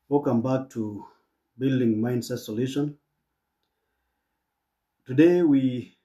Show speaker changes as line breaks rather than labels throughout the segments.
Welcome back to Building Mindset Solution. Today we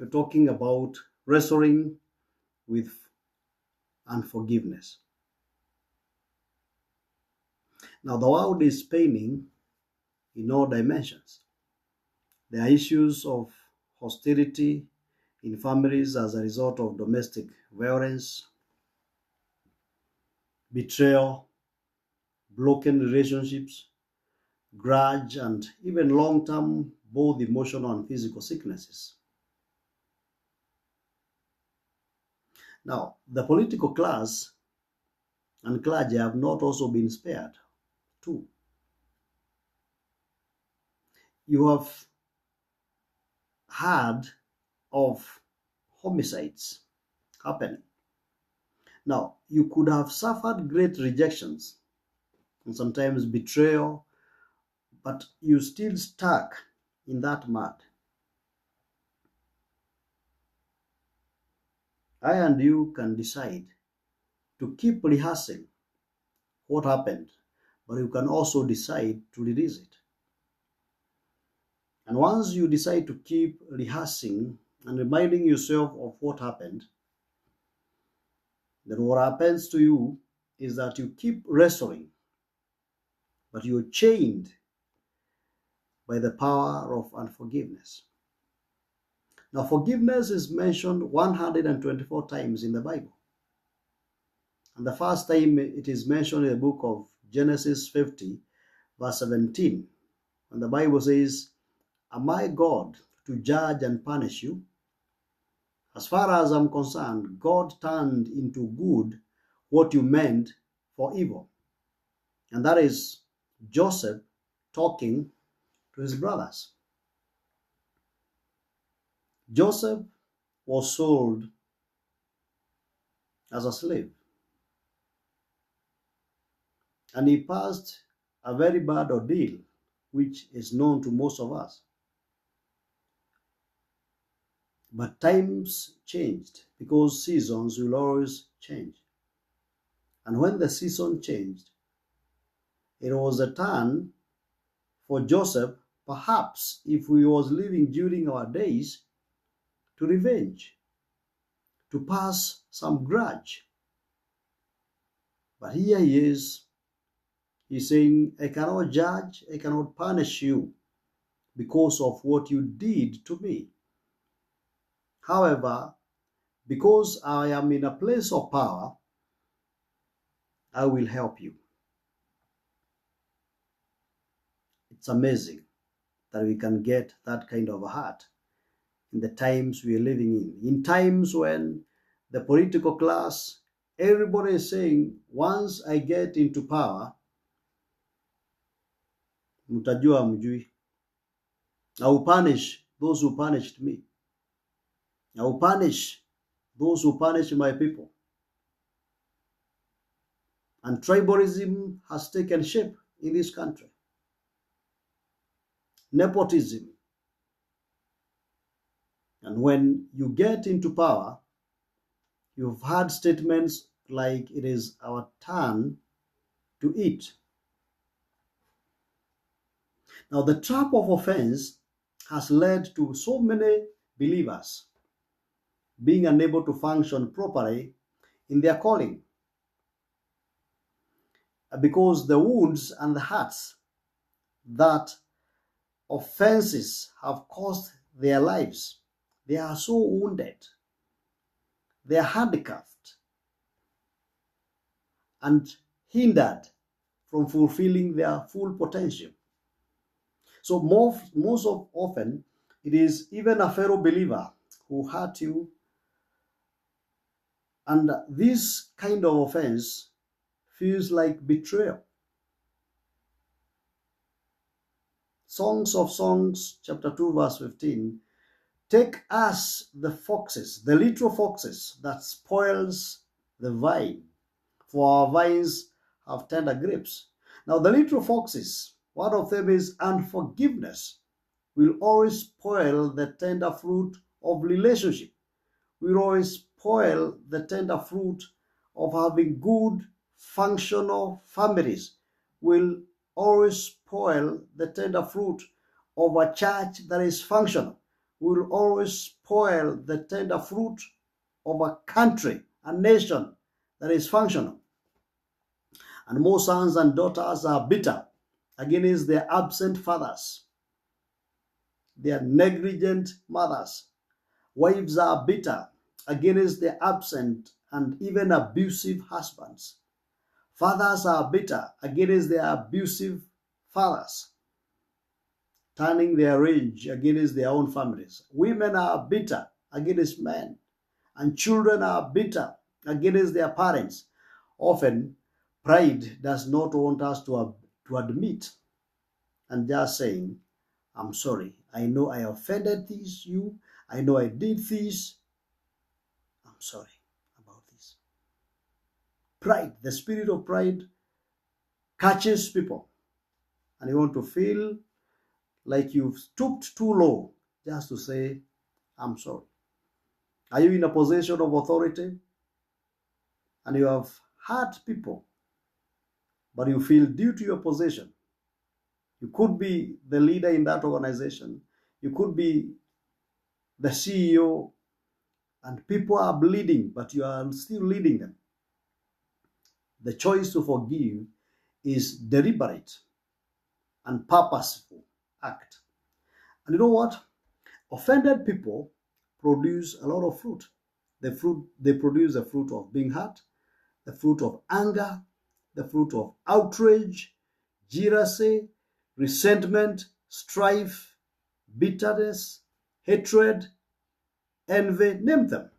are talking about wrestling with unforgiveness. Now, the world is spinning in all dimensions. There are issues of hostility in families as a result of domestic violence, betrayal, broken relationships, grudge, and even long-term both emotional and physical sicknesses. Now, the political class and clergy have not also been spared too. You have heard of homicides happening. Now, you could have suffered great rejections and sometimes betrayal, but you still stuck in that mud. I and you can decide to keep rehearsing what happened, but you can also decide to release it. And once you decide to keep rehearsing and reminding yourself of what happened, then what happens to you is that you keep wrestling, but you're chained by the power of unforgiveness. Now, forgiveness is mentioned 124 times in the Bible. And the first time it is mentioned in the book of Genesis 50, verse 17, when the Bible says, "Am I God to judge and punish you? As far as I'm concerned, God turned into good what you meant for evil." And that is Joseph talking to his brothers. Joseph was sold as a slave, and he passed a very bad ordeal, which is known to most of us. But times changed because seasons will always change. And when the season changed, it was a turn for Joseph, perhaps if he was living during our days, to revenge, to pass some grudge. But here he is, he's saying, "I cannot judge, I cannot punish you because of what you did to me. However, because I am in a place of power, I will help you." It's amazing that we can get that kind of a heart in the times we are living in times when the political class, everybody is saying, once I get into power, mtajua mjui. I will punish those who punished me. I will punish those who punish my people. And tribalism has taken shape in this country. Nepotism. And when you get into power, you've heard statements like, "It is our turn to eat." Now, the trap of offense has led to so many believers being unable to function properly in their calling, because the wounds and the hurts that offenses have caused their lives, they are so wounded, they are handicapped and hindered from fulfilling their full potential. So most often, it is even a fellow believer who hurt you, and this kind of offense feels like betrayal. Songs of Songs, chapter 2, verse 15, "Take us the foxes, the little foxes that spoils the vine, for our vines have tender grapes." Now, the little foxes, one of them is unforgiveness, will always spoil the tender fruit of relationship, will always spoil the tender fruit of having good, functional families, will always spoil the tender fruit of a church that is functional. We will always spoil the tender fruit of a country, a nation that is functional. And more sons and daughters are bitter against their absent fathers, their negligent mothers. Wives are bitter against their absent and even abusive husbands. Fathers are bitter against their abusive fathers, turning their rage against their own families. Women are bitter against men, and children are bitter against their parents. Often, pride does not want us to admit and just saying, I'm sorry. I know I offended you. I know I did this. I'm sorry about this. Pride, the spirit of pride catches people, and you want to feel like you've stooped too low just to say, I'm sorry. Are you in a position of authority and you have hurt people, but you feel due to your position? You could be the leader in that organization. You could be the CEO, and people are bleeding, but you are still leading them. The choice to forgive is deliberate and purposeful act. And you know what? Offended people produce a lot of fruit. They produce the fruit of being hurt, the fruit of anger, the fruit of outrage, jealousy, resentment, strife, bitterness, hatred, envy, name them.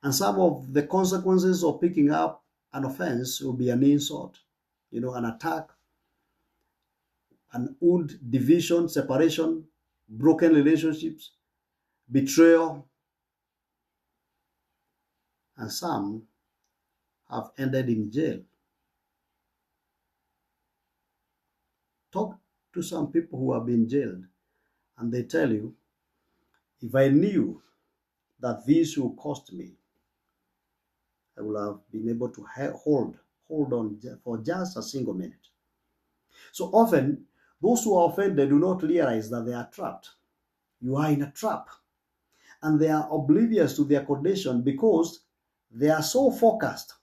And some of the consequences of picking up an offense will be an insult, an attack, an wound, division, separation, broken relationships, betrayal, and some have ended in jail. Talk to some people who have been jailed, and they tell you, if I knew that this will cost me, I would have been able to hold on for just a single minute. So often, those who are offended do not realize that they are trapped. You are in a trap. And they are oblivious to their condition because they are so focused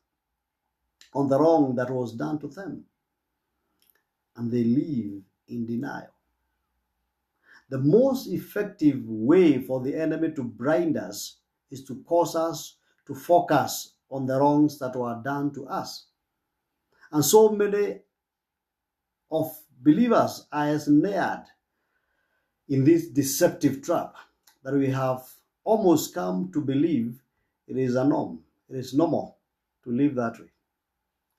on the wrong that was done to them. And they live in denial. The most effective way for the enemy to blind us is to cause us to focus on the wrongs that were done to us. And so many of believers are ensnared in this deceptive trap that we have almost come to believe it is a norm. It is normal to live that way.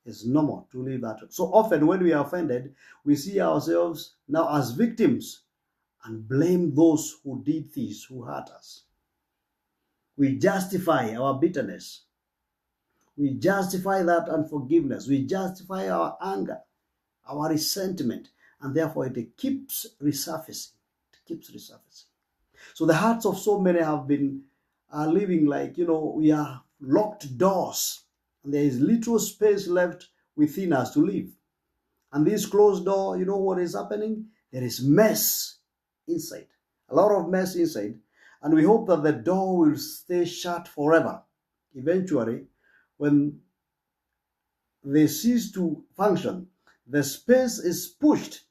It's normal to live that way. So often when we are offended, we see ourselves now as victims and blame those who did this, who hurt us. We justify our bitterness. We justify that unforgiveness. We justify our anger, our resentment, and therefore it keeps resurfacing. It keeps resurfacing. So the hearts of so many have been living like, we are locked doors, and there is little space left within us to live. And this closed door, you know what is happening? There is mess inside, a lot of mess inside, and we hope that the door will stay shut forever. Eventually, when they cease to function, the space is pushed,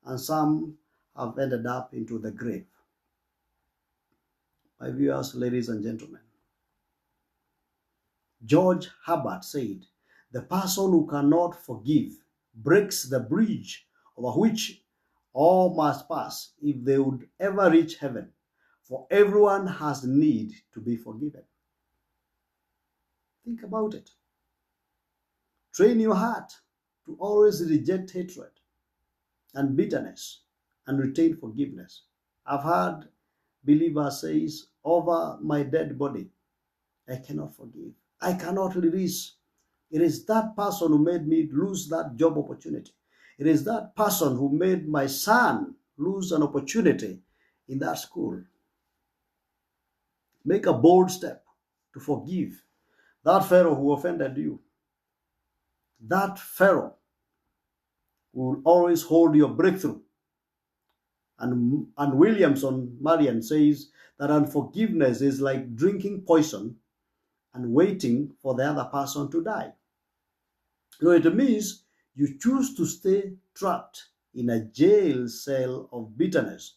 and some have ended up into the grave. My viewers, ladies and gentlemen, George Herbert said, the person who cannot forgive breaks the bridge over which all must pass if they would ever reach heaven, for everyone has need to be forgiven. Think about it. Train your heart to always reject hatred and bitterness and retain forgiveness. I've heard believers say, over my dead body, I cannot forgive. I cannot release. It is that person who made me lose that job opportunity. It is that person who made my son lose an opportunity in that school. Make a bold step to forgive that fellow who offended you. that Pharaoh will always hold your breakthrough. And Williamson Marion says that unforgiveness is like drinking poison and waiting for the other person to die. It means you choose to stay trapped in a jail cell of bitterness,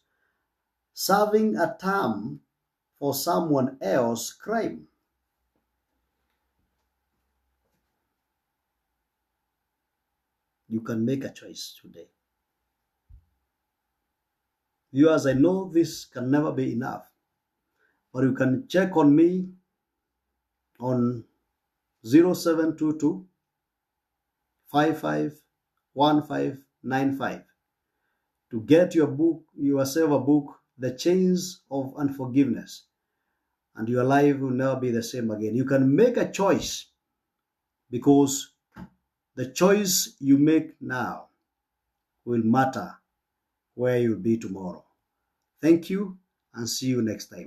serving a term for someone else's crime. You can make a choice today. Viewers, I know this can never be enough, but you can check on me on 0722 551595 to get yourself a book, The Chains of Unforgiveness, and your life will never be the same again. You can make a choice, because the choice you make now will matter where you'll be tomorrow. Thank you, and see you next time.